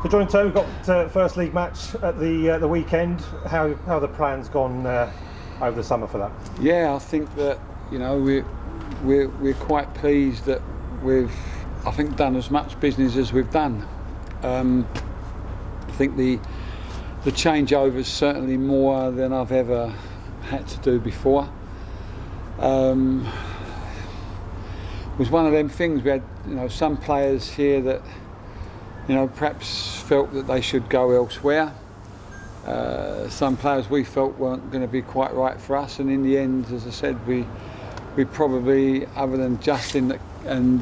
So John, we've got first league match at the weekend. How the plans gone over the summer for that? Yeah, I think that we're quite pleased that we've done as much business as we've done. I think the changeover is certainly more than I've ever had to do before. It was one of them things. We had some players here that perhaps felt that they should go elsewhere. Some players we felt weren't going to be quite right for us, and in the end, as I said, we probably, other than Justin and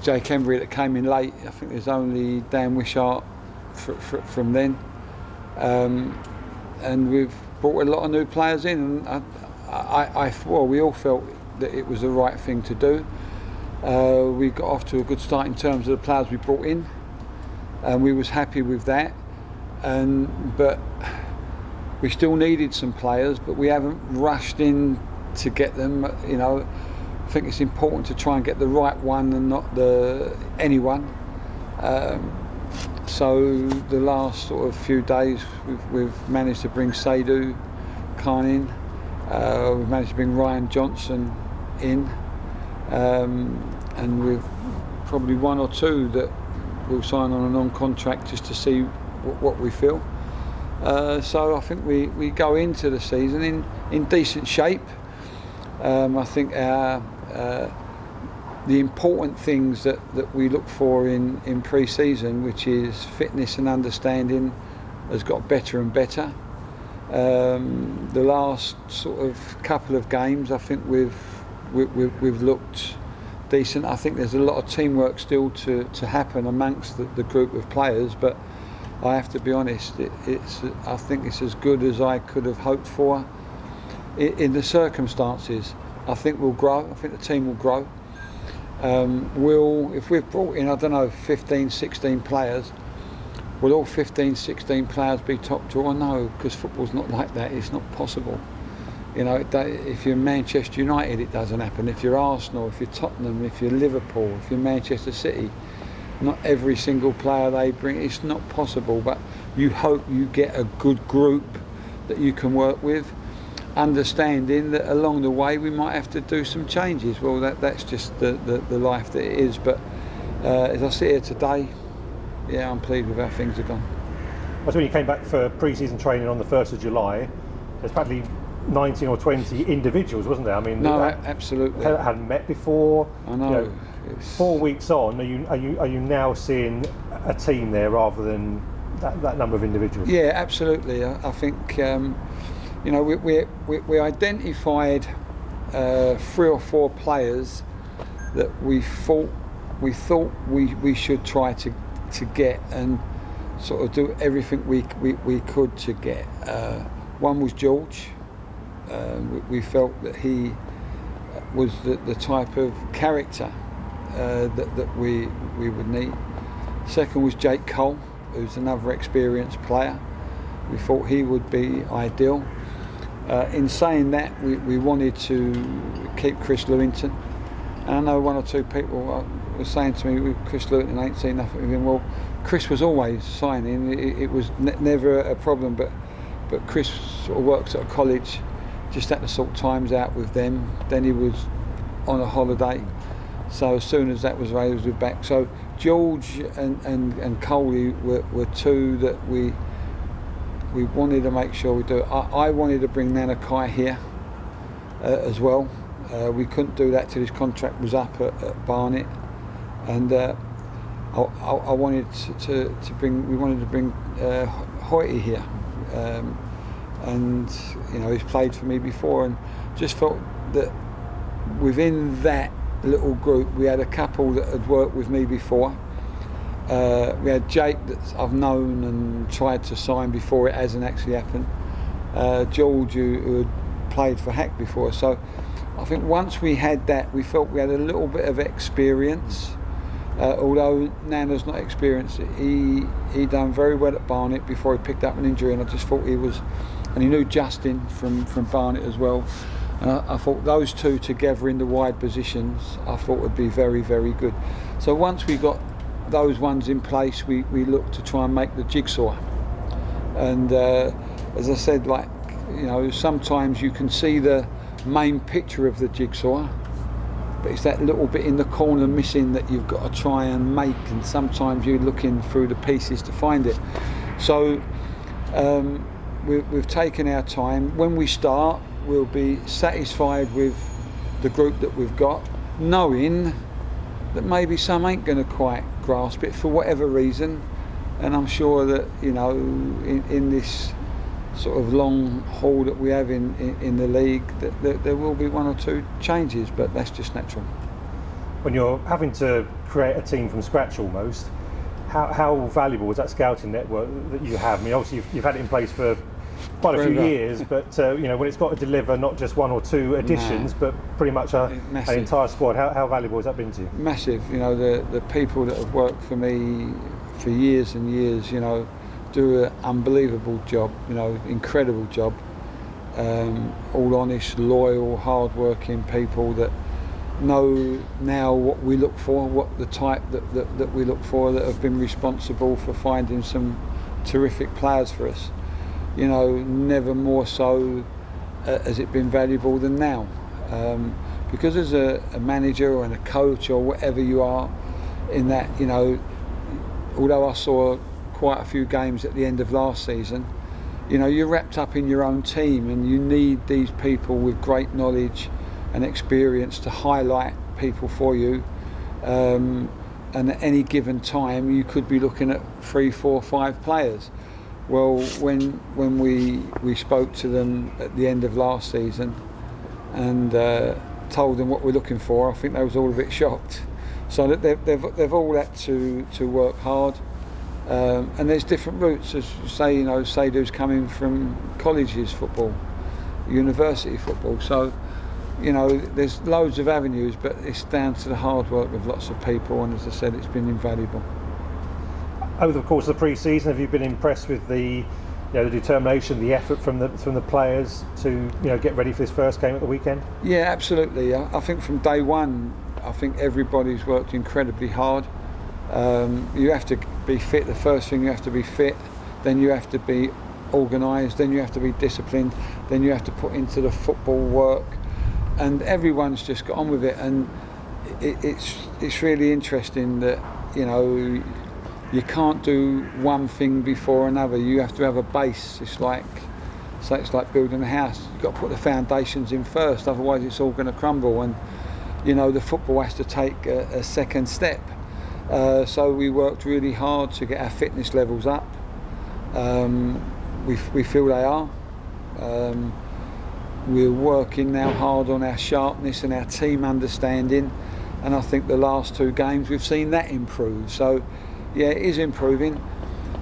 Jake Embry that came in late, I think there's only Dan Wishart from then, and we've brought a lot of new players in, and we all felt that it was the right thing to do. We got off to a good start in terms of the players we brought in, and we was happy with that. But we still needed some players, but we haven't rushed in to get them. I think it's important to try and get the right one and not anyone. So the last sort of few days, we've managed to bring Seydou Khan in. We've managed to bring Ryan Johnson in. And with probably one or two that we'll sign on a non-contract just to see what we feel. So I think we go into the season in decent shape. I think the important things that we look for in pre-season, which is fitness and understanding, has got better and better. The last sort of couple of games, I think we've looked decent. I think there's a lot of teamwork still to happen amongst the group of players, but I have to be honest, I think it's as good as I could have hoped for in the circumstances. I think we'll grow. I think the team will grow. If we've brought in 15, 16 players, will all 15, 16 players be top drawer? No, because football's not like that. It's not possible. If you're Manchester United, it doesn't happen. If you're Arsenal, if you're Tottenham, if you're Liverpool, if you're Manchester City, not every single player they bring, it's not possible. But you hope you get a good group that you can work with, understanding that along the way we might have to do some changes. Well, that's just the life that it is. But as I sit here today, yeah, I'm pleased with how things have gone. Well, so when you came back for pre-season training on the 1st of July, there's practically 19 or 20 individuals, wasn't there? I mean, no, absolutely. Hadn't met before. I know. 4 weeks on, are you now seeing a team there rather than that number of individuals? Yeah, absolutely. I think we identified 3 or 4 players that we thought we should try to get and sort of do everything we could to get. One was George. We felt that he was the type of character that we would need. Second was Jake Cole, who's another experienced player. We thought he would be ideal. In saying that, we wanted to keep Chris Lewington. And I know 1 or 2 people were saying to me, Chris Lewington ain't seen nothing with him. Well, Chris was always signing. It was never a problem, but Chris sort of works at a college, just had to sort times out with them. Then he was on a holiday, so as soon as that was raised, we were back. So George and Coley were 2 that we wanted to make sure we do. I wanted to bring Nana Kai here as well. We couldn't do that till his contract was up at Barnet, and I wanted to bring. We wanted to bring Hoyte here. And he's played for me before, and just felt that within that little group we had a couple that had worked with me before. We had Jake that I've known and tried to sign before it hasn't actually happened. George who had played for Hack before. So I think once we had that, we felt we had a little bit of experience. Although Nana's not experienced, he done very well at Barnet before he picked up an injury, and I just thought he was, and he knew Justin from Barnet as well, and I thought those 2 together in the wide positions I thought would be very, very good. So once we got those ones in place, we look to try and make the jigsaw. And as I said, like, you know, sometimes you can see the main picture of the jigsaw, but it's that little bit in the corner missing that you've got to try and make, and sometimes you're looking through the pieces to find it. So we've taken our time. When we start, we'll be satisfied with the group that we've got, knowing that maybe some ain't going to quite grasp it for whatever reason. And I'm sure that, you know, in this sort of long haul that we have in the league, that there will be one or two changes, but that's just natural. When you're having to create a team from scratch almost, how valuable is that scouting network that you have? I mean, obviously you've had it in place for quite a few years, but you know, when it's got to deliver not just one or two additions, but pretty much an entire squad, how valuable has that been to you? Massive. You know, the people that have worked for me for years and years, you know, do an unbelievable job, you know, incredible job. All honest, loyal, hard-working people that know now what we look for, what the type that we look for, that have been responsible for finding some terrific players for us. You know, never more so has it been valuable than now. Because as a manager and a coach or whatever you are in that, you know, although I saw quite a few games at the end of last season, you know, you're wrapped up in your own team, and you need these people with great knowledge and experience to highlight people for you. And at any given time, you could be looking at 3, 4, 5 players. Well, when we spoke to them at the end of last season and told them what we're looking for, I think they was all a bit shocked. So that they've all had to work hard. And there's different routes, as you say, you know, Sadhu's coming from colleges football, university football. So, you know, there's loads of avenues, but it's down to the hard work of lots of people, and as I said, it's been invaluable. Over the course of the pre-season, have you been impressed with the determination, the effort from the players to, you know, get ready for this first game at the weekend? Yeah, absolutely. I think from day one, I think everybody's worked incredibly hard. You have to be fit. The first thing, you have to be fit, then you have to be organised, then you have to be disciplined, then you have to put into the football work, and everyone's just got on with it. And it's really interesting that, you know, you can't do one thing before another. You have to have a base. It's like building a house. You've got to put the foundations in first, otherwise it's all going to crumble. And, you know, the football has to take a second step. So we worked really hard to get our fitness levels up. We feel they are. We're working now hard on our sharpness and our team understanding, and I think the last 2 games we've seen that improve. So yeah, it is improving.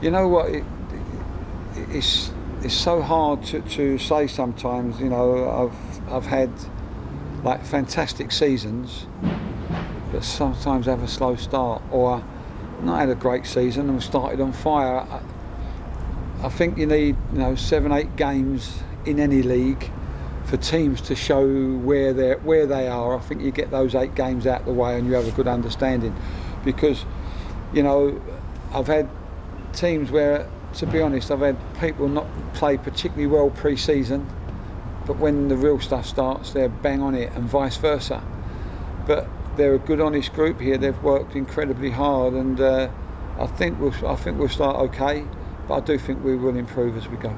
You know what? It's so hard to say sometimes. You know, I've had like fantastic seasons, but sometimes have a slow start, or not had a great season and started on fire. I think you need, you know, 7, 8 games in any league for teams to show where they are. I think you get those 8 games out of the way and you have a good understanding, because, you know, I've had teams where, to be honest, I've had people not play particularly well pre-season, but when the real stuff starts, they're bang on it, and vice versa. But they're a good, honest group here. They've worked incredibly hard, and I think we'll start okay, but I do think we will improve as we go.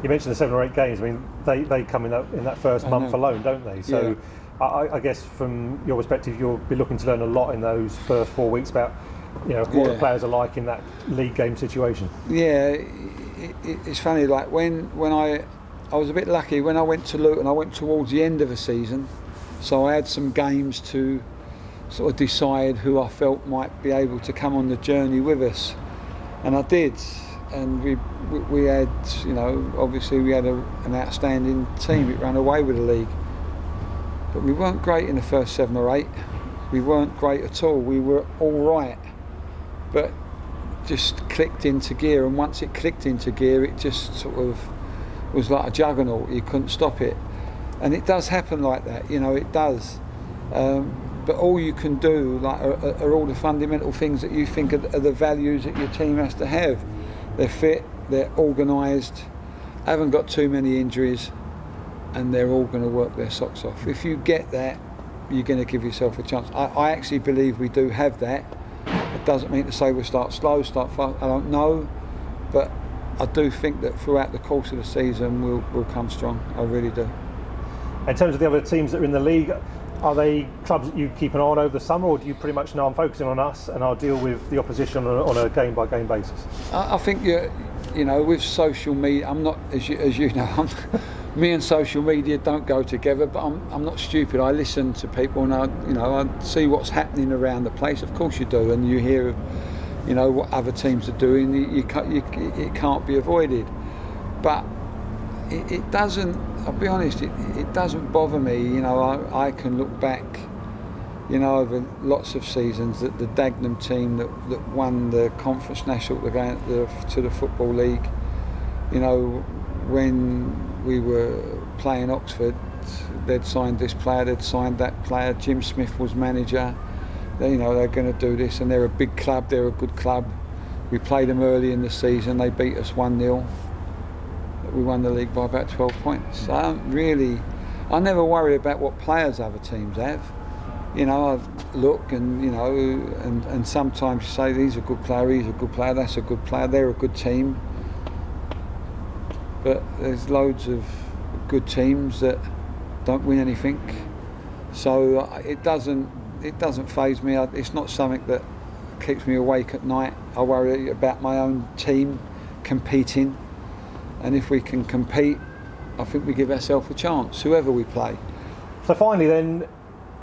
You mentioned the 7 or 8 games. I mean, they come in that first month alone, don't they? So yeah. I guess from your perspective, you'll be looking to learn a lot in those first 4 weeks about, you know, what the players are like in that league game situation. Yeah, it's funny. Like when I was a bit lucky when I went to Luton. I went towards the end of the season, so I had some games to sort of decide who I felt might be able to come on the journey with us, and I did. And we had, you know, obviously we had an outstanding team. It ran away with the league, but we weren't great in the first 7 or 8. We weren't great at all. We were all right, but just clicked into gear. And once it clicked into gear, it just sort of was like a juggernaut. You couldn't stop it, and it does happen like that. You know, it does. but all you can do are all the fundamental things that you think are the values that your team has to have. They're fit, they're organised, haven't got too many injuries, and they're all going to work their socks off. If you get that, you're going to give yourself a chance. I actually believe we do have that. It doesn't mean to say we'll start slow, start fast, I don't know, but I do think that throughout the course of the season we'll come strong. I really do. In terms of the other teams that are in the league, are they clubs that you keep an eye on over the summer, or do you pretty much know I'm focusing on us and I'll deal with the opposition on a game-by-game basis? I think you know, with social media, I'm not, as you know, me and social media don't go together, but I'm not stupid. I listen to people and I see what's happening around the place. Of course you do, and you hear of, you know, what other teams are doing. It can't be avoided, but it doesn't. I'll be honest. It doesn't bother me. You know, I can look back, you know, over lots of seasons that the Dagenham team that won the Conference National to the Football League. You know, when we were playing Oxford, they'd signed this player, they'd signed that player. Jim Smith was manager. You know, they're going to do this, and they're a big club, they're a good club. We played them early in the season, they beat us 1-0. We won the league by about 12 points. So I never worry about what players other teams have. You know, I look and, you know, and sometimes you say, he's a good player, he's a good player, that's a good player, they're a good team. But there's loads of good teams that don't win anything. So it doesn't faze me. It's not something that keeps me awake at night. I worry about my own team competing, and if we can compete, I think we give ourselves a chance, whoever we play. So finally then,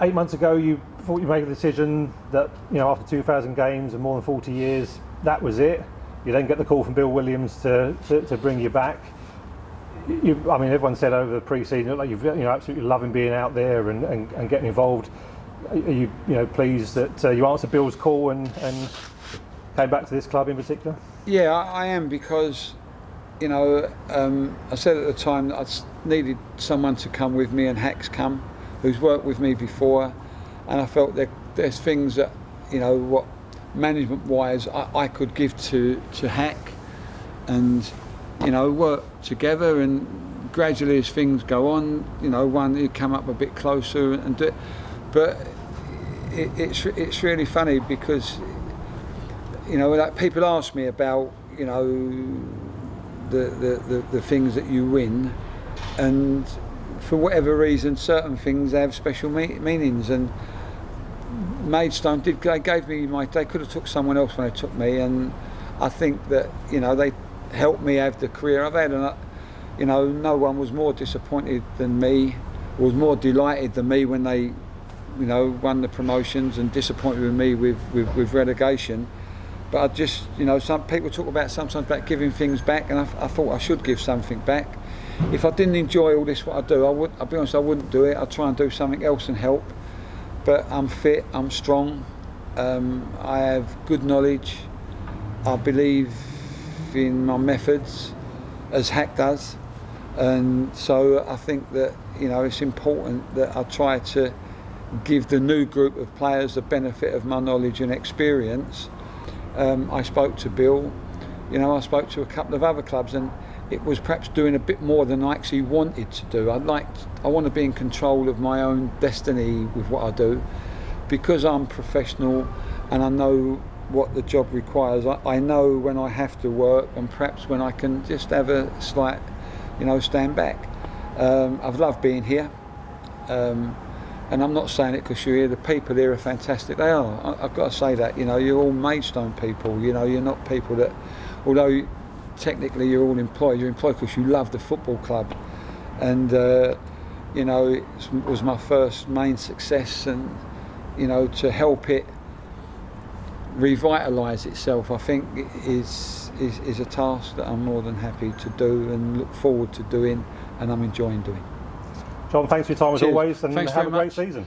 8 months ago you thought you'd make a decision that, you know, after 2,000 games and more than 40 years, that was it. You then get the call from Bill Williams to bring you back. I mean, everyone said over the pre-season, like, you know, absolutely loving being out there and getting involved. Are you pleased that you answered Bill's call and came back to this club in particular? Yeah, I am, because, you know, I said at the time that I needed someone to come with me, and Hack's come, who's worked with me before, and I felt that there's things that, you know, what management-wise I could give to Hack, and, you know, work together, and gradually as things go on, you know, you come up a bit closer and do it. But it's really funny, because, you know, like, people ask me about, you know, the things that you win, and for whatever reason certain things have special meanings, and Maidstone they could have took someone else when they took me, and I think that, you know, they helped me have the career I've had, and you know, no one was more disappointed than me, was more delighted than me when they, you know, won the promotions, and disappointed with me with relegation. But I just, you know, some people talk about sometimes about giving things back, and I thought I should give something back. If I didn't enjoy all this, what I do, I'll be honest, I wouldn't do it. I'd try and do something else and help. But I'm fit, I'm strong, I have good knowledge, I believe in my methods, as Hack does, and so I think that, you know, it's important that I try to give the new group of players the benefit of my knowledge and experience. I spoke to Bill, you know, I spoke to a couple of other clubs, and it was perhaps doing a bit more than I actually wanted to do. I want to be in control of my own destiny with what I do, because I'm professional and I know what the job requires. I know when I have to work, and perhaps when I can just have a slight, you know, stand back. I've loved being here. And I'm not saying it because you're here, the people here are fantastic. They are. I've got to say that. You know, you're all Maidstone people. You know, you're not people that, although technically you're all employed, you're employed because you love the football club. And, you know, it was my first main success, and, you know, to help it revitalise itself, I think is a task that I'm more than happy to do and look forward to doing, and I'm enjoying doing. John, thanks for your time as Cheers. always, and thanks have a great much. season.